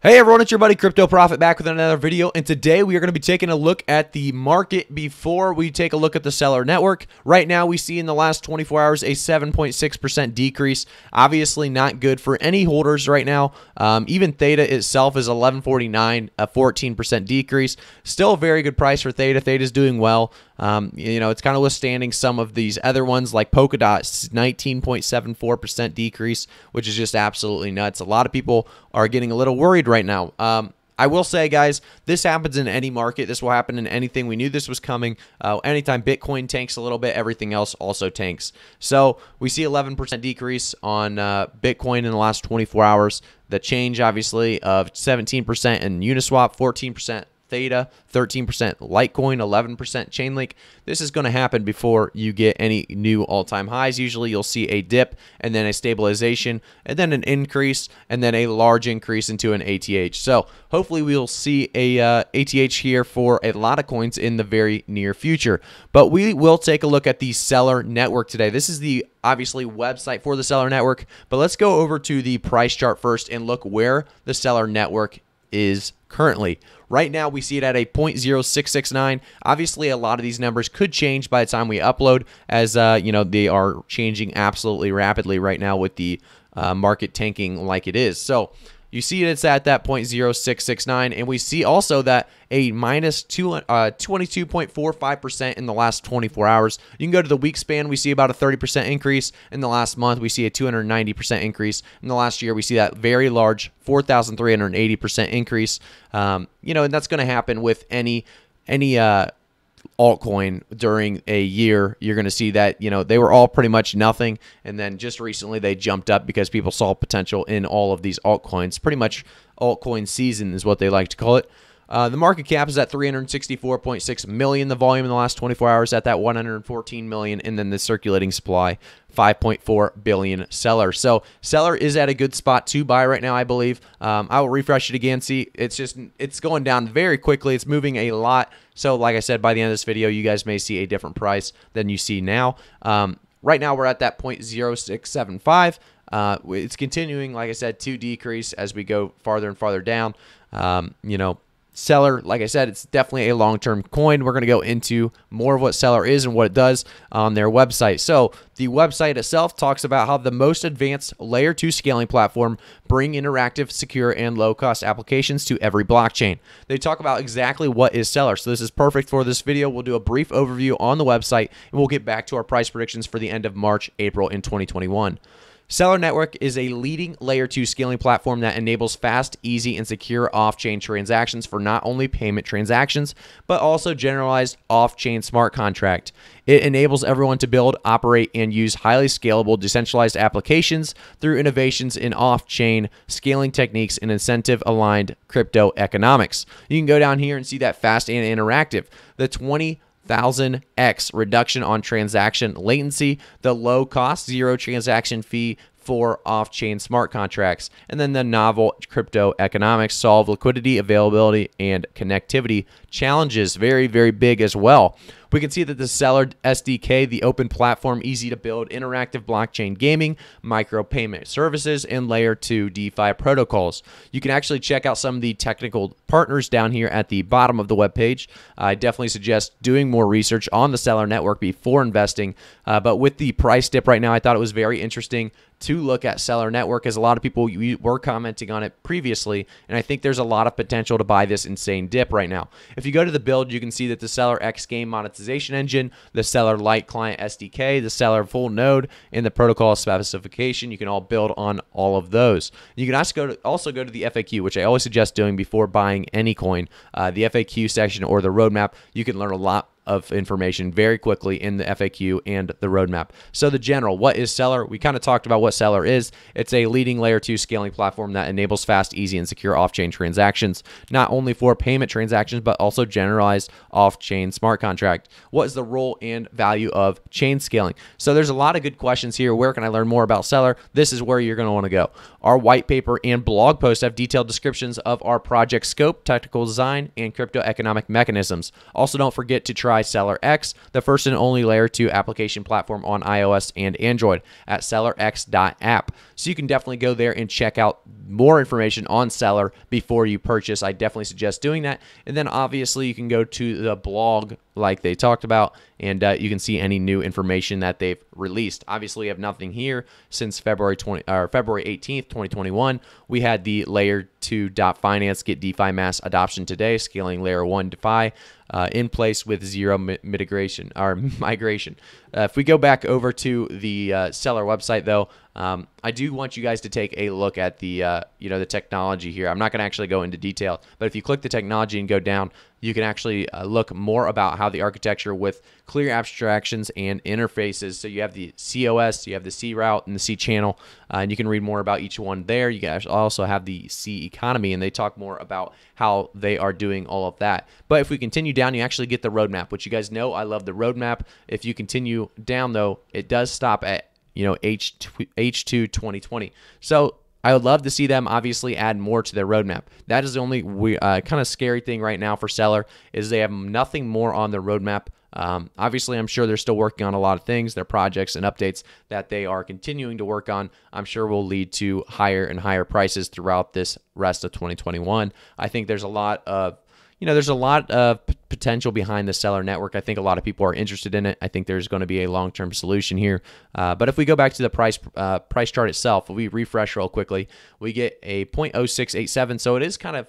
Hey everyone, it's your buddy Crypto Prophet back with another video, and today we are going to be taking a look at the market before we take a look at the Celer network. Right now we see in the last 24 hours a 7.6% decrease. Obviously not good for any holders right now. Even Theta itself is 11.49, a 14% decrease. Still a very good price for Theta. Theta is doing well. It's kind of withstanding some of these other ones like Polkadot's 19.74% decrease, which is just absolutely nuts. A lot of people are getting a little worried right now. I will say, guys, this happens in any market. This will happen in anything. We knew this was coming. Anytime Bitcoin tanks a little bit, everything else also tanks. So we see 11% decrease on Bitcoin in the last 24 hours. The change, obviously, of 17% in Uniswap, 14% Theta, 13% Litecoin, 11% Chainlink. This is going to happen before you get any new all-time highs. Usually you'll see a dip and then a stabilization and then an increase and then a large increase into an ATH. So hopefully we'll see a ATH here for a lot of coins in the very near future. But we will take a look at the Celer network today. This is the obviously website for the Celer network, but let's go over to the price chart first and look where the Celer network is currently. Right now we see it at a 0.0669. Obviously a lot of these numbers could change by the time we upload, as they are changing absolutely rapidly right now with the market tanking like it is. So you see it's at that 0.0669, and we see also that a minus 22.45% in the last 24 hours. You can go to the week span, we see about a 30% increase. In the last month, we see a 290% increase. In the last year, we see that very large 4,380% increase. And that's going to happen with any altcoin during a year. You're going to see that, they were all pretty much nothing, and then just recently they jumped up because people saw potential in all of these altcoins. Pretty much altcoin season is what they like to call it. The market cap is at 364.6 million. The volume in the last 24 hours at that 114 million, and then the circulating supply 5.4 billion Celer. So Celer is at a good spot to buy right now, I believe. I will refresh it again. See, it's going down very quickly. It's moving a lot. So like I said, by the end of this video, you guys may see a different price than you see now. Right now we're at that 0.0675. It's continuing, like I said, to decrease as we go farther and farther down. Celer, like I said, it's definitely a long-term coin. We're going to go into more of what Celer is and what it does on their website. So the website itself talks about how the most advanced layer 2 scaling platform bring interactive, secure, and low-cost applications to every blockchain. They talk about exactly what is Celer. So this is perfect for this video. We'll do a brief overview on the website, and we'll get back to our price predictions for the end of March, April in 2021. Celer Network is a leading layer 2 scaling platform that enables fast, easy, and secure off-chain transactions for not only payment transactions, but also generalized off-chain smart contract. It enables everyone to build, operate, and use highly scalable decentralized applications through innovations in off-chain scaling techniques and incentive-aligned crypto economics. You can go down here and see that fast and interactive. The 20,000x reduction on transaction latency, the low cost, zero transaction fee for off-chain smart contracts, and then the novel crypto economics solve liquidity, availability, and connectivity challenges. Very, very big as well. We can see that the Celer SDK, the open platform, easy to build, interactive blockchain gaming, micro payment services, and layer 2 DeFi protocols. You can actually check out some of the technical partners down here at the bottom of the webpage. I definitely suggest doing more research on the Celer network before investing. But with the price dip right now, I thought it was very interesting to look at Celer network, as a lot of people were commenting on it previously, and I think there's a lot of potential to buy this insane dip right now. If you go to the build, you can see that the Celer X game monetization engine, the Celer Lite client SDK, the Celer full node, and the protocol specification, you can all build on all of those. You can also go to the FAQ, which I always suggest doing before buying any coin. The FAQ section or the roadmap, you can learn a lot of information very quickly in the FAQ and the roadmap. So the general, what is Celer? We kind of talked about what Celer is. It's a leading layer 2 scaling platform that enables fast, easy, and secure off-chain transactions, not only for payment transactions, but also generalized off-chain smart contract. What is the role and value of chain scaling? So there's a lot of good questions here. Where can I learn more about Celer? This is where you're going to want to go. Our white paper and blog post have detailed descriptions of our project scope, technical design, and crypto economic mechanisms. Also, don't forget to try Celer X, the first and only layer 2 application platform on iOS and Android at celerx.app. So you can definitely go there and check out more information on Celer before you purchase. I definitely suggest doing that. And then obviously you can go to the blog like they talked about, and you can see any new information that they've released. Obviously, we have nothing here since February 18th, 2021. We had the Layer 2 Finance get DeFi mass adoption today, scaling Layer 1 DeFi in place with zero migration. If we go back over to the Celer website, though, I do want you guys to take a look at the the technology here. I'm not going to actually go into detail, but if you click the technology and go down, you can actually look more about how the architecture with clear abstractions and interfaces. So you have the COS, you have the C route, and the C channel, and you can read more about each one there. You guys also have the C economy, and they talk more about how they are doing all of that. But if we continue down, you actually get the roadmap, which you guys know I love the roadmap. If you continue down, though, it does stop at H2 2020. So I would love to see them obviously add more to their roadmap. That is the only kind of scary thing right now for Celer, is they have nothing more on their roadmap. Obviously, I'm sure they're still working on a lot of things. Their projects and updates that they are continuing to work on, I'm sure will lead to higher and higher prices throughout this rest of 2021. I think there's a lot of potential behind the Celer network. I think a lot of people are interested in it. I think there's going to be a long-term solution here. But if we go back to the price chart itself, if we refresh real quickly, we get a 0.0687. So it is kind of,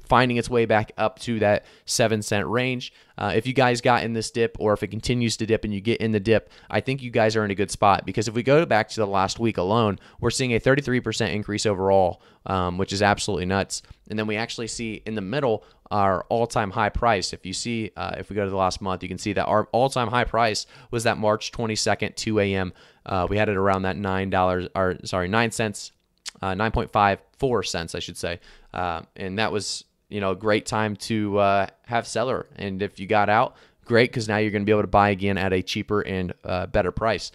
finding its way back up to that 7-cent range. If you guys got in this dip, or if it continues to dip and you get in the dip, I think you guys are in a good spot, because if we go back to the last week alone, we're seeing a 33% increase overall, which is absolutely nuts. And then we actually see in the middle our all-time high price. If you see, if we go to the last month, you can see that our all-time high price was that March 22nd, 2 a.m. We had it around that $9 cents. 9.54 cents, I should say. And that was, a great time to have Celer. And if you got out, great, because now you're going to be able to buy again at a cheaper and better price.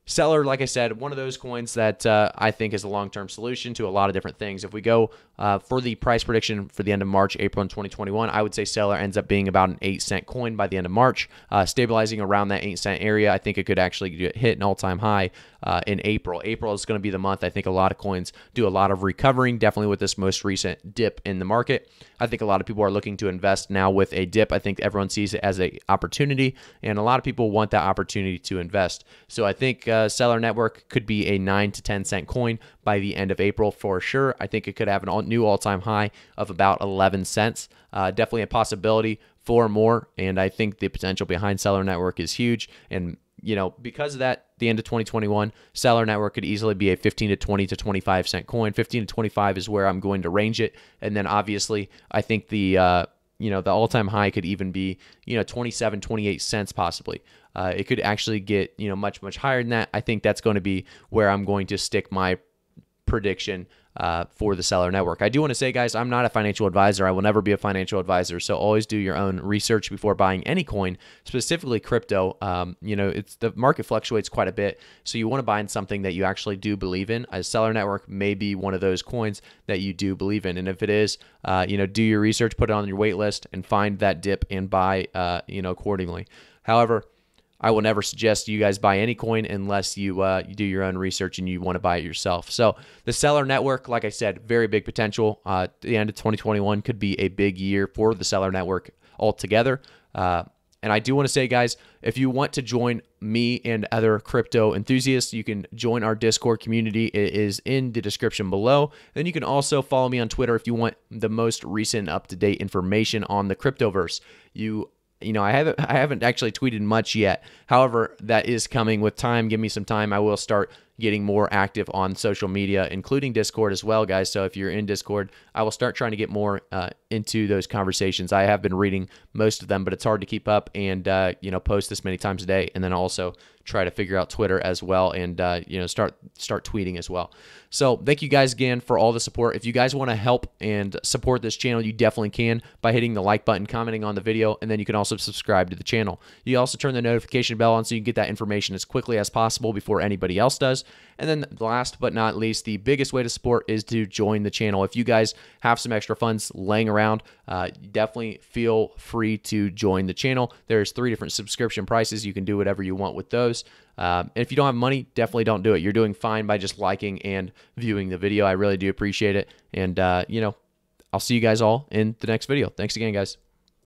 Celer, like I said, one of those coins that I think is a long-term solution to a lot of different things. If we go for the price prediction for the end of March, April in 2021, I would say Celer ends up being about an 8-cent coin by the end of March, stabilizing around that 8-cent area. I think it could actually hit an all-time high in April. April is going to be the month I think a lot of coins do a lot of recovering, definitely with this most recent dip in the market. I think a lot of people are looking to invest now with a dip. I think everyone sees it as an opportunity, and a lot of people want that opportunity to invest. So I think Celer Network could be a 9 to 10 cent coin by the end of April for sure. I think it could have a new all-time high of about 11 cents. Definitely a possibility for more, and I think the potential behind Celer Network is huge. And because of that, the end of 2021, Celer Network could easily be a 15 to 20 to 25 cent coin. 15 to 25 is where I'm going to range it, and then obviously I think the the all-time high could even be 27, 28 cents possibly. It could actually get much higher than that. I think that's going to be where I'm going to stick my prediction for the Celer Network. I do want to say, guys, I'm not a financial advisor. I will never be a financial advisor. So always do your own research before buying any coin, specifically crypto. It's the market fluctuates quite a bit. So you want to buy in something that you actually do believe in. A Celer Network may be one of those coins that you do believe in. And if it is, do your research, put it on your wait list, and find that dip and buy, accordingly. However, I will never suggest you guys buy any coin unless you do your own research and you want to buy it yourself. So the Celer Network, like I said, very big potential. The end of 2021 could be a big year for the Celer Network altogether. And I do want to say, guys, if you want to join me and other crypto enthusiasts, you can join our Discord community. It is in the description below. Then you can also follow me on Twitter if you want the most recent up-to-date information on the cryptoverse. I haven't actually tweeted much yet. However, that is coming with time. Give me some time. I will start getting more active on social media, including Discord as well, guys. So if you're in Discord, I will start trying to get more into those conversations. I have been reading most of them, but it's hard to keep up and post this many times a day, and then also try to figure out Twitter as well, and start tweeting as well. So thank you guys again for all the support. If you guys want to help and support this channel, you definitely can by hitting the like button, commenting on the video, and then you can also subscribe to the channel. You also turn the notification bell on so you can get that information as quickly as possible before anybody else does. And then last but not least, the biggest way to support is to join the channel. If you guys have some extra funds laying around, definitely feel free to join the channel. There's 3 different subscription prices. You can do whatever you want with those. And if you don't have money, definitely don't do it. You're doing fine by just liking and viewing the video. I really do appreciate it. And, you know, I'll see you guys all in the next video. Thanks again, guys.